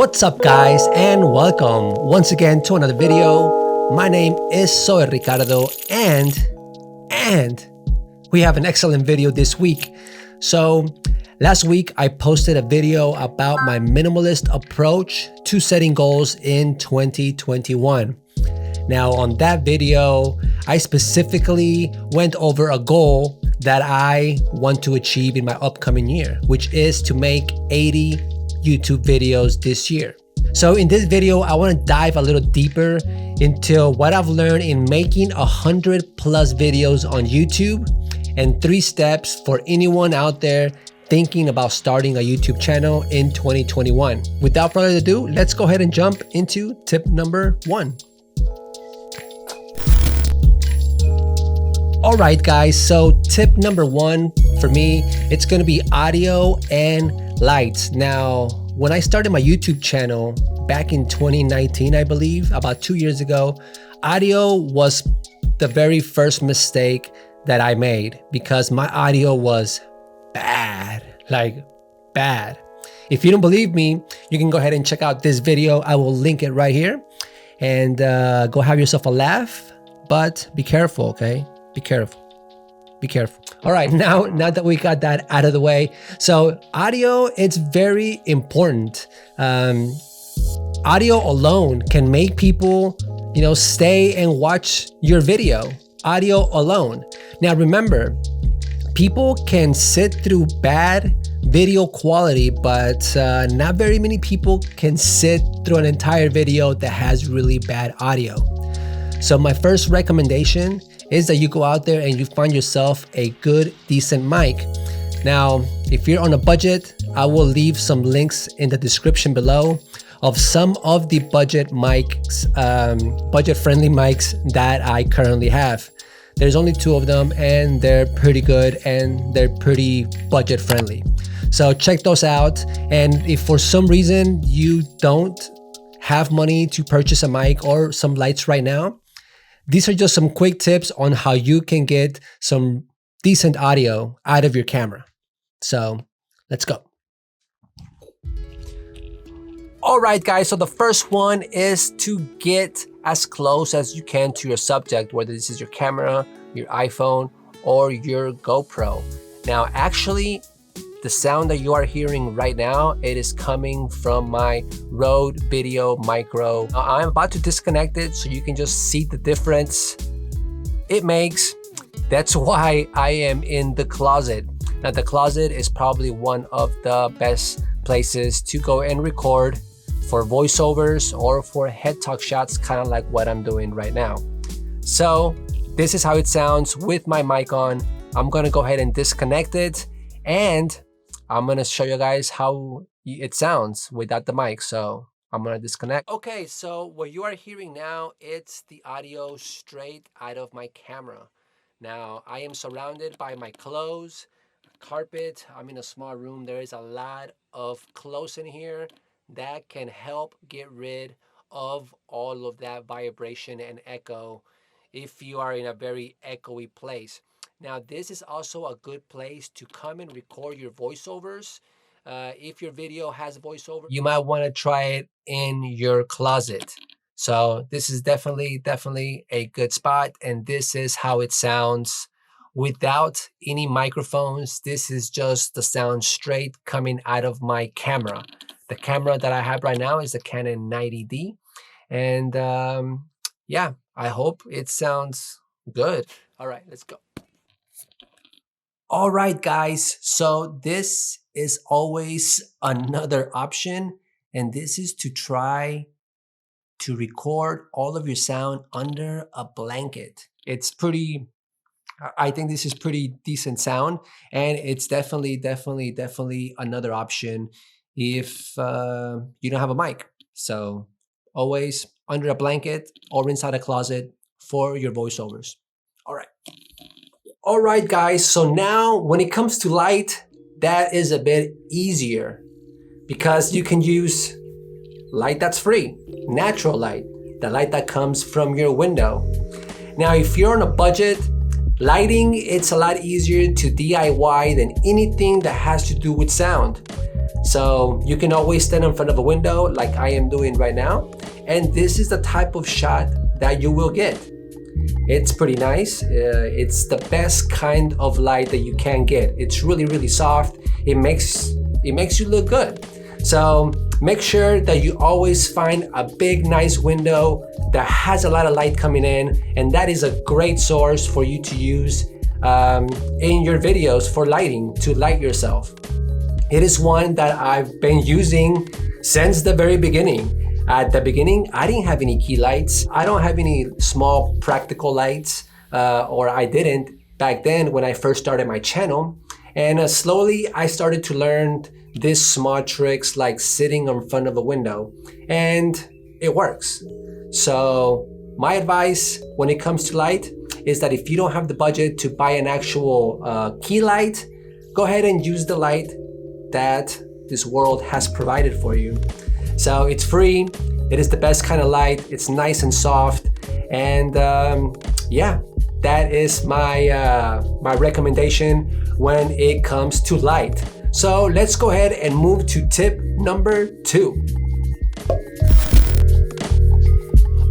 What's up guys, and welcome once again to another video. My name is Soy Ricardo and we have an excellent video this week. So last week I posted a video about my minimalist approach to setting goals in 2021. Now on that video, I specifically went over a goal that I want to achieve in my upcoming year, which is to make 80 YouTube videos this year. So in this video, I want to dive a little deeper into what I've learned in making 100 plus videos on YouTube and 3 steps for anyone out there thinking about starting a YouTube channel in 2021. Without further ado, let's go ahead and jump into tip number 1. All right, guys, so tip number 1 for me, it's gonna be audio and lights. Now, when I started my YouTube channel back in 2019, I believe, about 2 years ago, audio was the very first mistake that I made because my audio was bad, like bad. If you don't believe me, you can go ahead and check out this video. I will link it right here and go have yourself a laugh, but be careful, okay? Be careful. Be careful. All right, now that we got that out of the way, so audio, it's very important. Audio alone can make people, stay and watch your video. Audio alone. Now remember, people can sit through bad video quality, but not very many people can sit through an entire video that has really bad audio. So my first recommendation is that you go out there and you find yourself a good, decent mic. Now, if you're on a budget, I will leave some links in the description below of some of the budget mics, budget-friendly mics that I currently have. There's only 2 of them and they're pretty good and they're pretty budget-friendly. So check those out. And if for some reason you don't have money to purchase a mic or some lights right now, these are just some quick tips on how you can get some decent audio out of your camera. So let's go. All right, guys. So the first one is to get as close as you can to your subject, whether this is your camera, your iPhone, or your GoPro. Now, actually, the sound that you are hearing right now, it is coming from my Rode VideoMicro. Now, I'm about to disconnect it so you can just see the difference it makes. That's why I am in the closet. Now, the closet is probably one of the best places to go and record for voiceovers or for head talk shots, kind of like what I'm doing right now. So this is how it sounds with my mic on. I'm gonna go ahead and disconnect it, and I'm gonna show you guys how it sounds without the mic. So I'm gonna disconnect. Okay, so what you are hearing now, it's the audio straight out of my camera. Now, I am surrounded by my clothes, carpet. I'm in a small room. There is a lot of clothes in here that can help get rid of all of that vibration and echo if you are in a very echoey place. Now, this is also a good place to come and record your voiceovers. If your video has voiceover, you might want to try it in your closet. So this is definitely a good spot. And this is how it sounds without any microphones. This is just the sound straight coming out of my camera. The camera that I have right now is the Canon 90D. And yeah, I hope it sounds good. All right, let's go. All right, guys, so this is always another option, and this is to try to record all of your sound under a blanket. It's pretty, I think this is pretty decent sound, and it's definitely another option if you don't have a mic. So always under a blanket or inside a closet for your voiceovers. All right. All right, guys, so now when it comes to light, that is a bit easier because you can use light that's free, natural light, the light that comes from your window. Now, if you're on a budget, lighting, it's a lot easier to DIY than anything that has to do with sound. So you can always stand in front of a window like I am doing right now. And this is the type of shot that you will get. It's pretty nice. It's the best kind of light that you can get. It's really, really soft. It makes you look good. So make sure that you always find a big, nice window that has a lot of light coming in, and that is a great source for you to use in your videos for lighting, to light yourself. It is one that I've been using since the very beginning. At the beginning, I didn't have any key lights. I don't have any small practical lights, or I didn't back then when I first started my channel. And slowly I started to learn these small tricks like sitting in front of a window, and it works. So my advice when it comes to light is that if you don't have the budget to buy an actual key light, go ahead and use the light that this world has provided for you. So it's free, it is the best kind of light, it's nice and soft, and yeah, that is my my recommendation when it comes to light. So let's go ahead and move to tip number 2.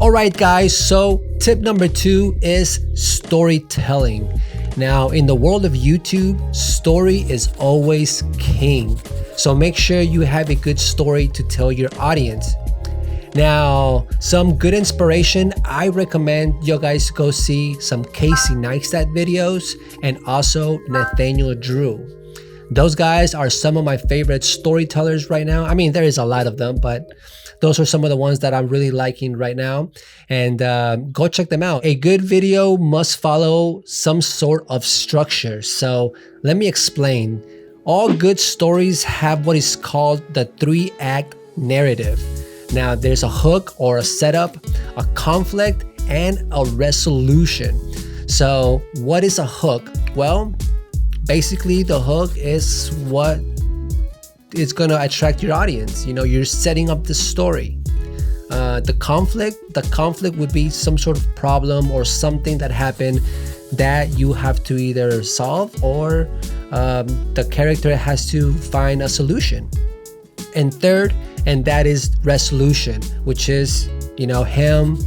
All right, guys, so tip number 2 is storytelling. Now, in the world of YouTube, story is always king. So make sure you have a good story to tell your audience. Now, some good inspiration, I recommend you guys go see some Casey Neistat videos and also Nathaniel Drew. Those guys are some of my favorite storytellers right now. I mean, there is a lot of them, but those are some of the ones that I'm really liking right now. And go check them out. A good video must follow some sort of structure. So let me explain. All good stories have what is called the 3-act narrative. Now, there's a hook or a setup, a conflict, and a resolution. So what is a hook? Well, basically the hook is what is going to attract your audience. You know, you're setting up the story. The conflict would be some sort of problem or something that happened that you have to either solve, or the character has to find a solution. And third, and that is resolution, which is, you know, him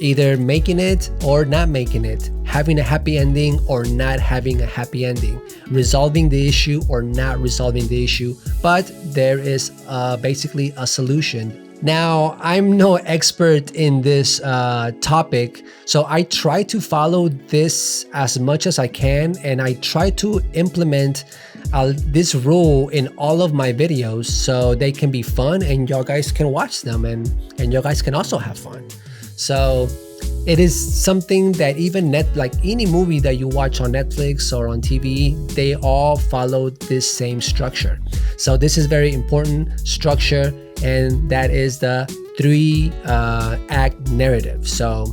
either making it or not making it, having a happy ending or not having a happy ending, resolving the issue or not resolving the issue, but there is basically a solution. Now, I'm no expert in this topic, so I try to follow this as much as I can, and I try to implement this rule in all of my videos so they can be fun and you guys can watch them, and you guys can also have fun. So it is something that even like any movie that you watch on Netflix or on TV, they all follow this same structure. So this is very important structure, and that is the 3-act narrative. So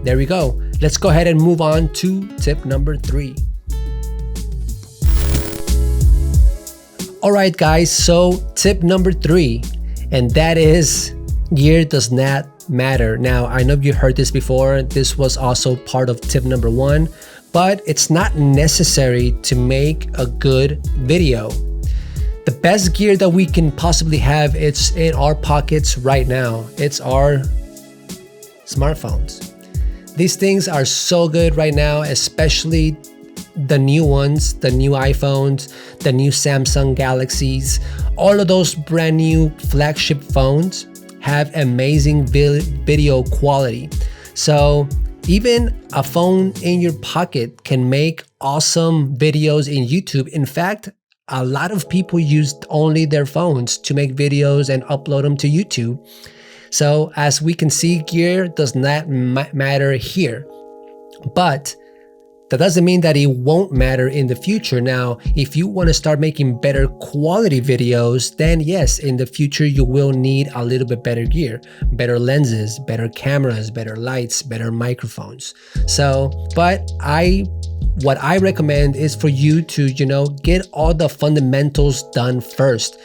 there we go. Let's go ahead and move on to tip number 3. All right, guys, so tip number 3, and that is gear does not matter. Now, I know you heard this before. This was also part of tip number 1, but it's not necessary to make a good video. The best gear that we can possibly have, it's in our pockets right now. It's our smartphones. These things are so good right now, especially the new ones, the new iPhones, the new Samsung Galaxies. All of those brand new flagship phones have amazing video quality. So even a phone in your pocket can make awesome videos in YouTube. In fact, a lot of people use only their phones to make videos and upload them to YouTube. So as we can see, gear does not matter here, but that doesn't mean that it won't matter in the future. Now, if you want to start making better quality videos, then yes, in the future, you will need a little bit better gear, better lenses, better cameras, better lights, better microphones. So, but what I recommend is for you to, you know, get all the fundamentals done first.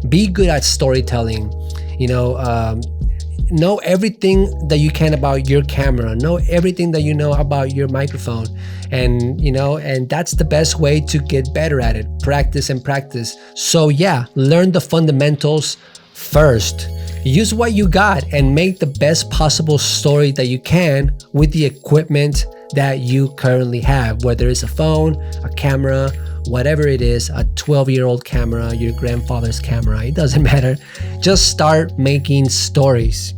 Be good at storytelling. You know, know everything that you can about your camera, know everything that you know about your microphone, and and that's the best way to get better at it. Practice and practice. So yeah, learn the fundamentals first. Use what you got and make the best possible story that you can with the equipment that you currently have, whether it's a phone, a camera, whatever it is, a 12-year-old camera, your grandfather's camera, it doesn't matter. Just start making stories.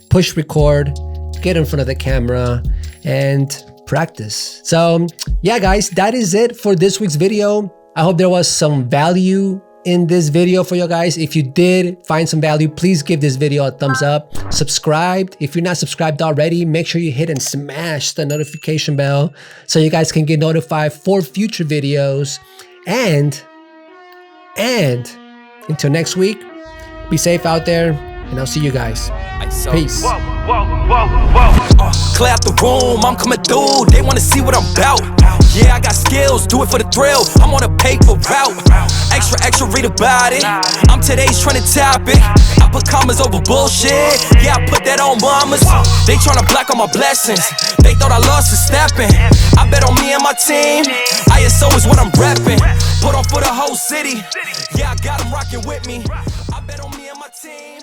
Push record, get in front of the camera, and practice. So yeah, guys, that is it for this week's video. I hope there was some value in this video for you guys. If you did find some value, please give this video a thumbs up. Subscribe. If you're not subscribed already, make sure you hit and smash the notification bell so you guys can get notified for future videos. And until next week, be safe out there, and I'll see you guys. Peace. Clear out the room, I'm coming through. They wanna see what I'm about. Yeah, I got skills, do it for the thrill. I'm on a paper route. Extra, read about it. I'm today's trending topic. I put commas over bullshit. Yeah, I put that on mamas. They tryna block all my blessings. They thought I lost for stepping. I bet on me and my team. ISO is what I'm repping. Put on for the whole city. Yeah, I got them rocking with me. I bet on me and my team.